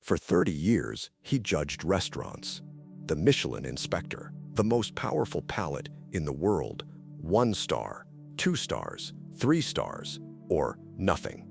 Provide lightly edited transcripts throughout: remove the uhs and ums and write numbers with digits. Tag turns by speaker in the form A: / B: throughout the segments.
A: For 30 years, he judged restaurants. The Michelin Inspector, the most powerful palate in the world. 1 star, 2 stars, 3 stars, or nothing.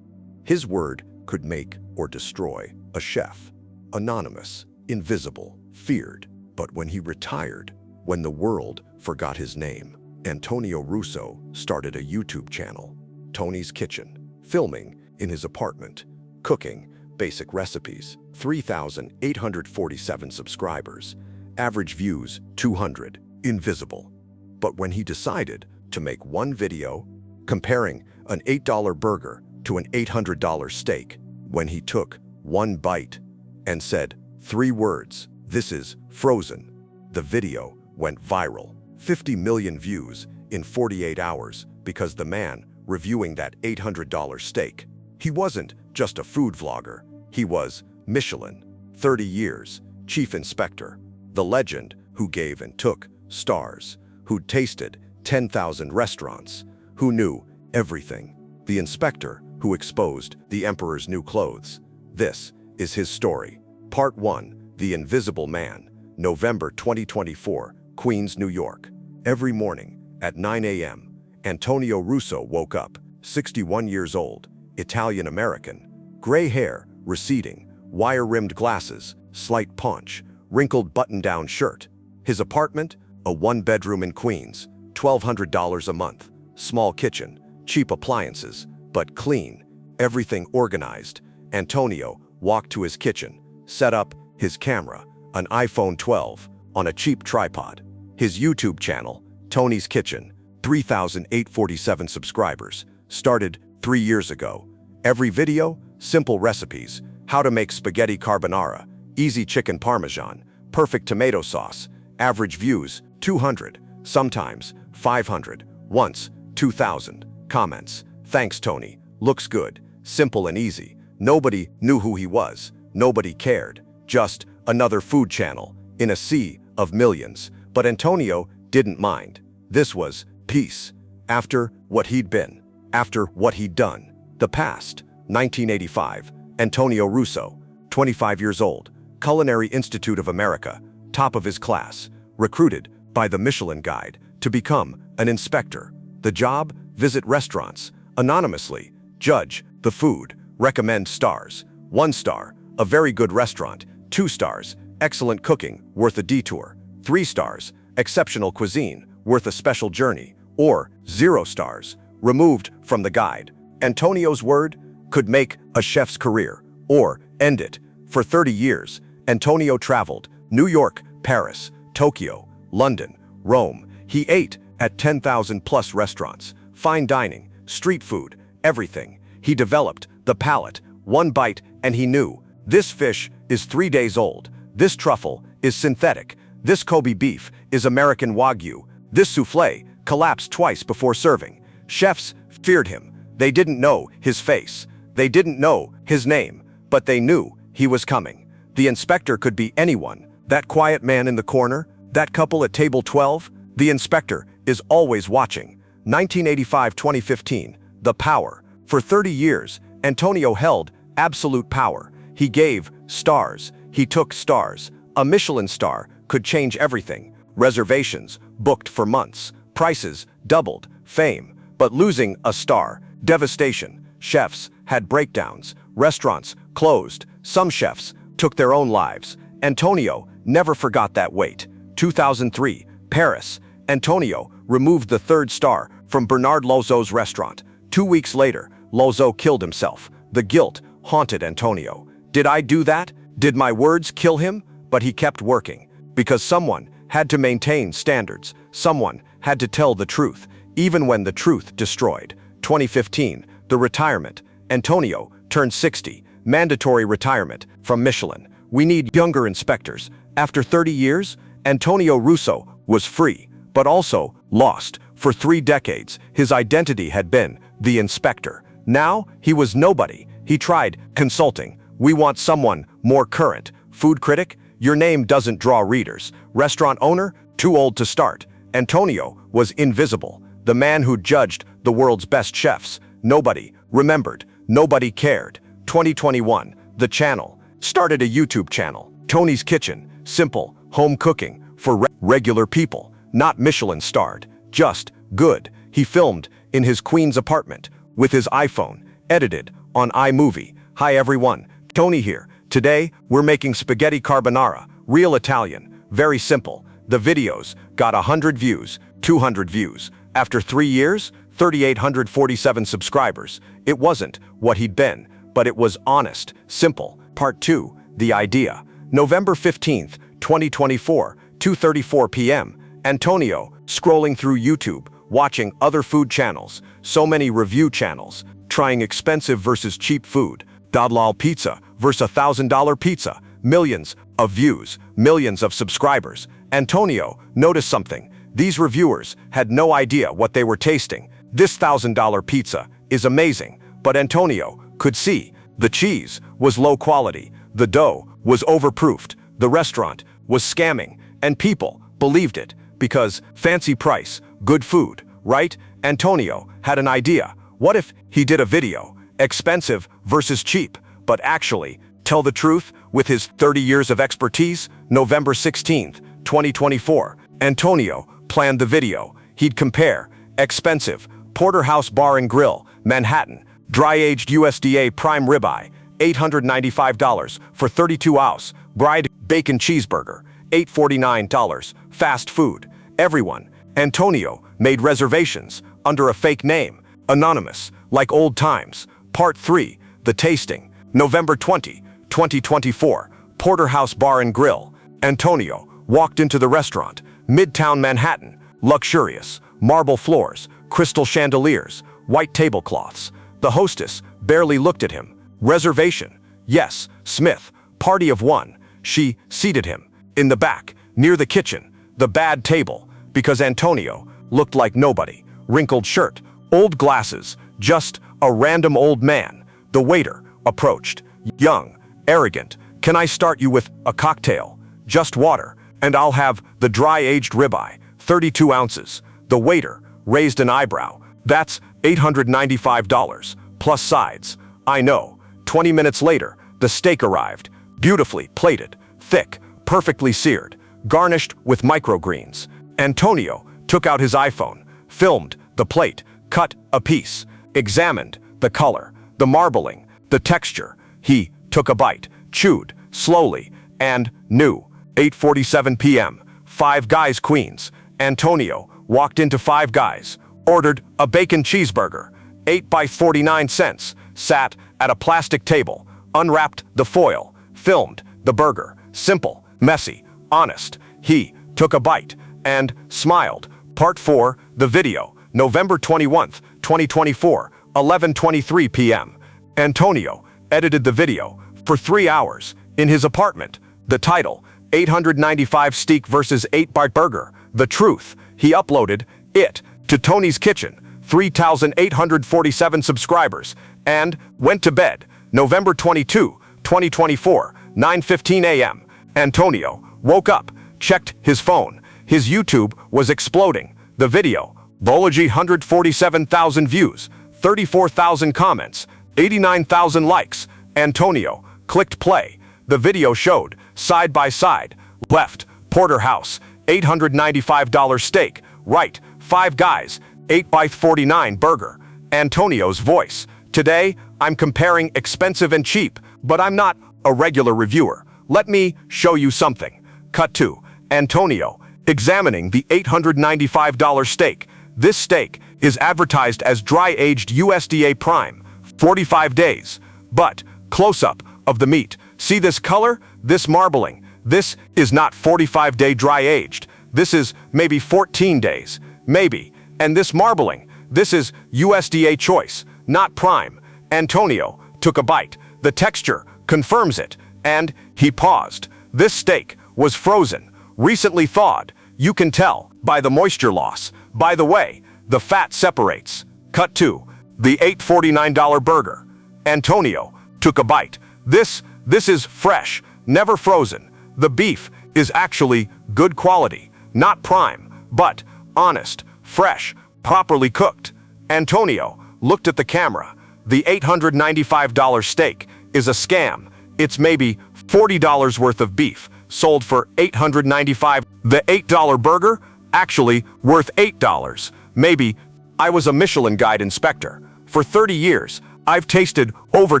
A: His word could make or destroy a chef. Anonymous, invisible, feared. But when he retired, when the world forgot his name, Antonio Russo started a YouTube channel, Tony's Kitchen, filming in his apartment, cooking basic recipes. 3,847 subscribers, average views 200, invisible. But when he decided to make one video comparing an $8 burger to an $800 steak, when he took one bite and said 3 words, "This is frozen," the video went viral. 50 million views in 48 hours because the man reviewing that $800 steak. He wasn't just a food vlogger, he was Michelin, 30 years, Chief Inspector, the legend who gave and took stars, who tasted 10,000 restaurants, who knew everything, the inspector who exposed the emperor's new clothes. This is his story. Part 1, The Invisible Man, November 2024, Queens, New York. Every morning at 9 a.m., Antonio Russo woke up, 61 years old, Italian-American, gray hair receding, wire-rimmed glasses, slight paunch, wrinkled button-down shirt. His apartment, a 1-bedroom in Queens, $1,200 a month, small kitchen, cheap appliances, but clean, everything organized. Antonio walked to his kitchen, set up his camera, an iPhone 12, on a cheap tripod. His YouTube channel, Tony's Kitchen, 3,847 subscribers, started 3 years ago. Every video, simple recipes, how to make spaghetti carbonara, easy chicken parmesan, perfect tomato sauce, average views, 200, sometimes 500, once 2,000, comments, "Thanks Tony, looks good, simple and easy." Nobody knew who he was, nobody cared, just another food channel in a sea of millions. But Antonio didn't mind. This was peace. After what he'd been, after what he'd done. The past, 1985, Antonio Russo, 25 years old, Culinary Institute of America, top of his class, recruited by the Michelin Guide to become an inspector. The job, visit restaurants, anonymously, judge the food, recommend stars. 1 star, a very good restaurant. 2 stars, excellent cooking, worth a detour. 3 stars, exceptional cuisine, worth a special journey. Or 0 stars, removed from the guide. Antonio's word could make a chef's career, or end it. For 30 years, Antonio traveled New York, Paris, Tokyo, London, Rome. He ate at 10,000+ restaurants, fine dining, street food, everything. He developed the palate, 1 bite, and he knew, this fish is 3 days old, this truffle is synthetic, this Kobe beef is American Wagyu, this soufflé collapsed twice before serving. Chefs feared him. They didn't know his face. They didn't know his name, but they knew he was coming. The inspector could be anyone. That quiet man in the corner, that couple at table 12. The inspector is always watching. 1985-2015, the power. For 30 years, Antonio held absolute power. He gave stars. He took stars. A Michelin star could change everything. Reservations booked for months. Prices doubled. Fame. But losing a star, devastation. Chefs had breakdowns. Restaurants closed. Some chefs took their own lives. Antonio never forgot that weight. 2003, Paris. Antonio removed the 3rd star from Bernard Lozo's restaurant. 2 weeks later, Lozo killed himself. The guilt haunted Antonio. Did I do that? Did my words kill him? But he kept working. Because someone had to maintain standards. Someone had to tell the truth, even when the truth destroyed. 2015, the retirement. Antonio turned 60. Mandatory retirement from Michelin. We need younger inspectors. After 30 years, Antonio Russo was free, but also lost. For 3 decades, his identity had been the inspector. Now, he was nobody. He tried consulting. We want someone more current. Food critic? Your name doesn't draw readers. Restaurant owner? Too old to start. Antonio was invisible. The man who judged the world's best chefs. Nobody remembered. Nobody cared. 2021, the channel started a YouTube channel, Tony's Kitchen, simple, home cooking, for regular people, not Michelin-starred, just good. He filmed in his Queens apartment, with his iPhone, edited on iMovie. Hi everyone, Tony here. Today, we're making spaghetti carbonara, real Italian, very simple. The videos got 100 views, 200 views. After 3 years, 3,847 subscribers. It wasn't what he'd been, but it was honest, simple. Part 2, the idea. November 15th, 2024, 2:34 p.m. Antonio, scrolling through YouTube, watching other food channels, so many review channels, trying expensive versus cheap food, $1 pizza versus $1,000 pizza, millions of views, millions of subscribers. Antonio noticed something. These reviewers had no idea what they were tasting. This $1,000 pizza is amazing, but Antonio could see the cheese was low quality, the dough was overproofed, the restaurant was scamming, and people believed it because fancy price, good food, right? Antonio had an idea. What if he did a video, expensive versus cheap, but actually tell the truth with his 30 years of expertise? November 16th, 2024, Antonio planned the video. He'd compare expensive Porterhouse Bar and Grill, Manhattan, dry-aged USDA prime ribeye, $895 for 32-ounce, fried bacon cheeseburger, $849, fast food. Everyone, Antonio made reservations under a fake name, anonymous, like old times. Part 3, the tasting. November 20, 2024, Porterhouse Bar and Grill. Antonio walked into the restaurant, Midtown Manhattan, luxurious, marble floors, crystal chandeliers, white tablecloths. The hostess barely looked at him. Reservation. Yes, Smith, party of one. She seated him in the back, near the kitchen, the bad table, because Antonio looked like nobody. Wrinkled shirt, old glasses, just a random old man. The waiter approached, young, arrogant. Can I start you with a cocktail? Just water, and I'll have the dry-aged ribeye, 32 ounces. The waiter raised an eyebrow. That's $895, plus sides. I know. 20 minutes later, the steak arrived, beautifully plated, thick, perfectly seared, garnished with microgreens. Antonio took out his iPhone, filmed the plate, cut a piece, examined the color, the marbling, the texture. He took a bite, chewed slowly, and knew. 8:47 p.m., Five Guys, Queens. Antonio walked into Five Guys, ordered a bacon cheeseburger, 8 by 49 cents, sat at a plastic table, unwrapped the foil, filmed the burger. Simple, messy, honest. He took a bite and smiled. Part 4, the video. November 21st, 2024, 11:23 p.m. Antonio edited the video for 3 hours in his apartment. The title, 895 steak versus 8-bite burger. The truth. He uploaded it to Tony's Kitchen, 3,847 subscribers, and went to bed. November 22, 2024, 9:15 a.m. Antonio woke up, checked his phone. His YouTube was exploding. The video, Bology 147,000 views, 34,000 comments, 89,000 likes. Antonio clicked play. The video showed, side by side, left, Porterhouse, $895 steak, right, Five Guys, 8 by 49 burger. Antonio's voice. Today, I'm comparing expensive and cheap, but I'm not a regular reviewer. Let me show you something. Cut to Antonio examining the $895 steak. This steak is advertised as dry-aged USDA prime, 45 days. But close-up of the meat. See this color? This marbling. This is not 45-day dry-aged. This is maybe 14 days. Maybe. And this marbling. This is USDA choice, not prime. Antonio took a bite. The texture confirms it. And he paused. This steak was frozen, recently thawed. You can tell by the moisture loss. By the way, the fat separates. Cut to the $849 burger. Antonio took a bite. This is fresh, never frozen. The beef is actually good quality, not prime, but honest, fresh, properly cooked. Antonio looked at the camera. The $895 steak is a scam. It's maybe $40 worth of beef, sold for $895. The $8 burger, actually worth $8. Maybe. I was a Michelin Guide Inspector. For 30 years, I've tasted over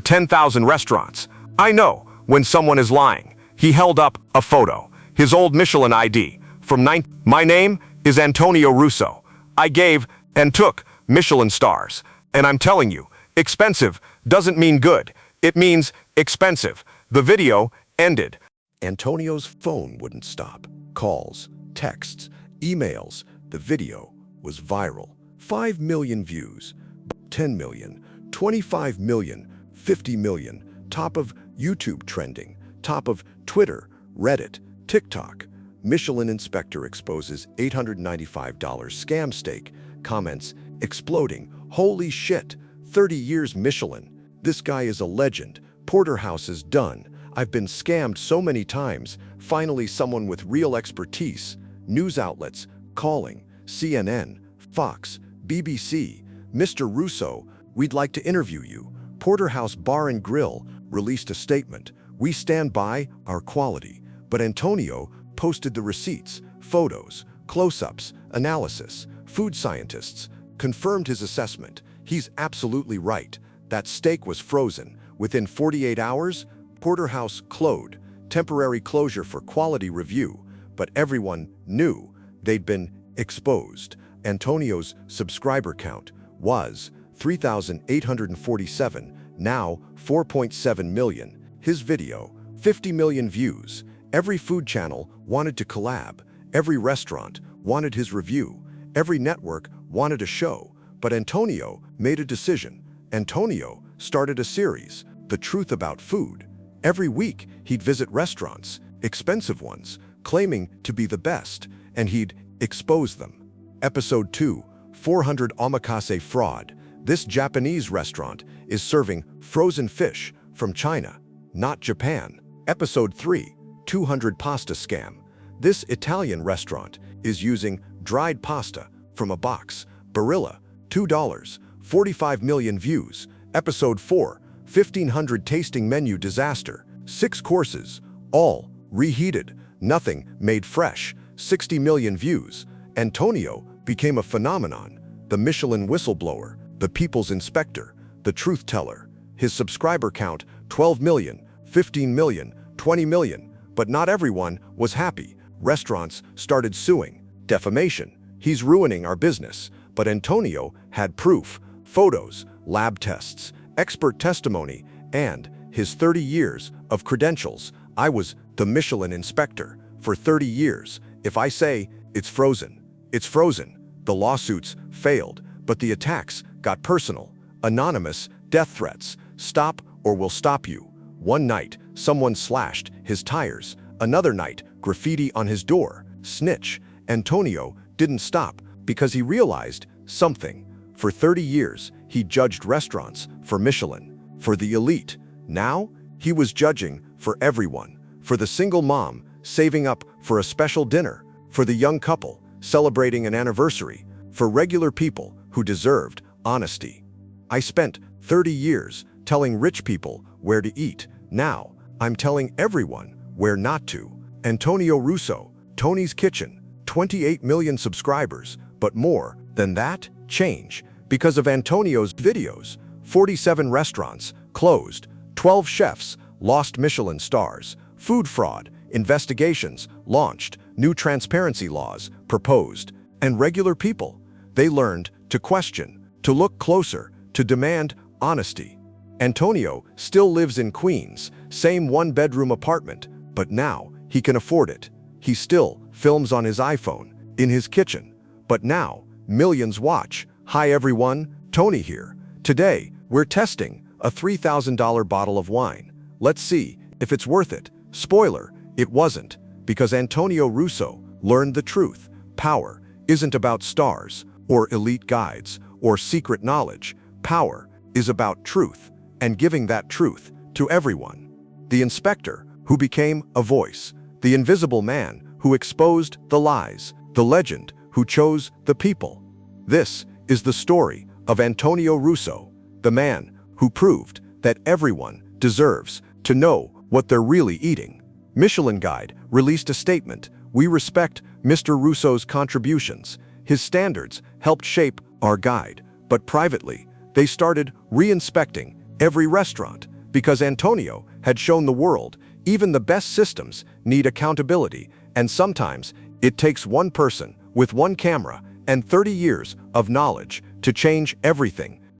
A: 10,000 restaurants. I know when someone is lying. He held up a photo, his old Michelin ID, from My name is Antonio Russo. I gave and took Michelin stars. And I'm telling you, expensive doesn't mean good. It means expensive. The video ended. Antonio's phone wouldn't stop. Calls, texts, emails. The video was viral. 5 million views, 10 million, 25 million, 50 million. Top of YouTube trending. Top of Twitter, Reddit, TikTok. Michelin inspector exposes $895 scam steak. Comments exploding. Holy shit, 30 years Michelin. This guy is a legend. Porterhouse is done. I've been scammed so many times. Finally, someone with real expertise. News outlets calling. CNN, Fox, BBC. Mr. Russo, we'd like to interview you. Porterhouse Bar and Grill released a statement. We stand by our quality. But Antonio posted the receipts, photos, close-ups, analysis. Food scientists confirmed his assessment. He's absolutely right. That steak was frozen. Within 48 hours, Porterhouse closed. Temporary closure for quality review. But everyone knew they'd been exposed. Antonio's subscriber count was 3,847, now 4.7 million. His video, 50 million views. Every food channel wanted to collab. Every restaurant wanted his review. Every network wanted a show. But Antonio made a decision. Antonio started a series, The Truth About Food. Every week, he'd visit restaurants, expensive ones, claiming to be the best, and he'd expose them. Episode 2, 400 Omakase Fraud. This Japanese restaurant is serving frozen fish from China, not Japan. Episode 3, 200 Pasta Scam. This Italian restaurant is using dried pasta from a box. Barilla, $2, 45 million views. Episode 4, 1,500 Tasting Menu Disaster. 6 courses, all reheated, nothing made fresh. 60 million views. Antonio became a phenomenon. The Michelin whistleblower, the people's inspector, the truth teller. His subscriber count, 12 million, 15 million, 20 million. But not everyone was happy. Restaurants started suing. Defamation. He's ruining our business. But Antonio had proof, photos, lab tests, expert testimony, and his 30 years of credentials. I was the Michelin inspector for 30 years. If I say it's frozen, it's frozen. The lawsuits failed, but the attacks got personal. Anonymous death threats. Stop or we'll stop you. One night, someone slashed his tires. Another night, graffiti on his door. Snitch. Antonio didn't stop because he realized something. For 30 years, he judged restaurants for Michelin, for the elite. Now, he was judging for everyone. For the single mom saving up for a special dinner. For the young couple celebrating an anniversary. For regular people who deserved honesty. I spent 30 years telling rich people where to eat. Now, I'm telling everyone where not to. Antonio Russo, Tony's Kitchen, 28 million subscribers, but more than that, change. Because of Antonio's videos, 47 restaurants closed, 12 chefs lost Michelin stars, food fraud, investigations launched, new transparency laws proposed, and regular people, they learned to question, to look closer, to demand honesty. Antonio still lives in Queens, same one-bedroom apartment, but now he can afford it. He still films on his iPhone, in his kitchen. But now, millions watch. Hi everyone, Tony here. Today, we're testing a $3,000 bottle of wine. Let's see if it's worth it. Spoiler, it wasn't, because Antonio Russo learned the truth. Power isn't about stars, or elite guides, or secret knowledge. Power is about truth, and giving that truth to everyone. The inspector who became a voice, the invisible man who exposed the lies, the legend who chose the people. This is the story of Antonio Russo, the man who proved that everyone deserves to know what they're really eating. Michelin Guide released a statement: "We respect Mr. Russo's contributions. His standards helped shape our guide." But privately, they started re-inspecting every restaurant because Antonio had shown the world even the best systems need accountability, and sometimes it takes one person with one camera and 30 years of knowledge to change everything.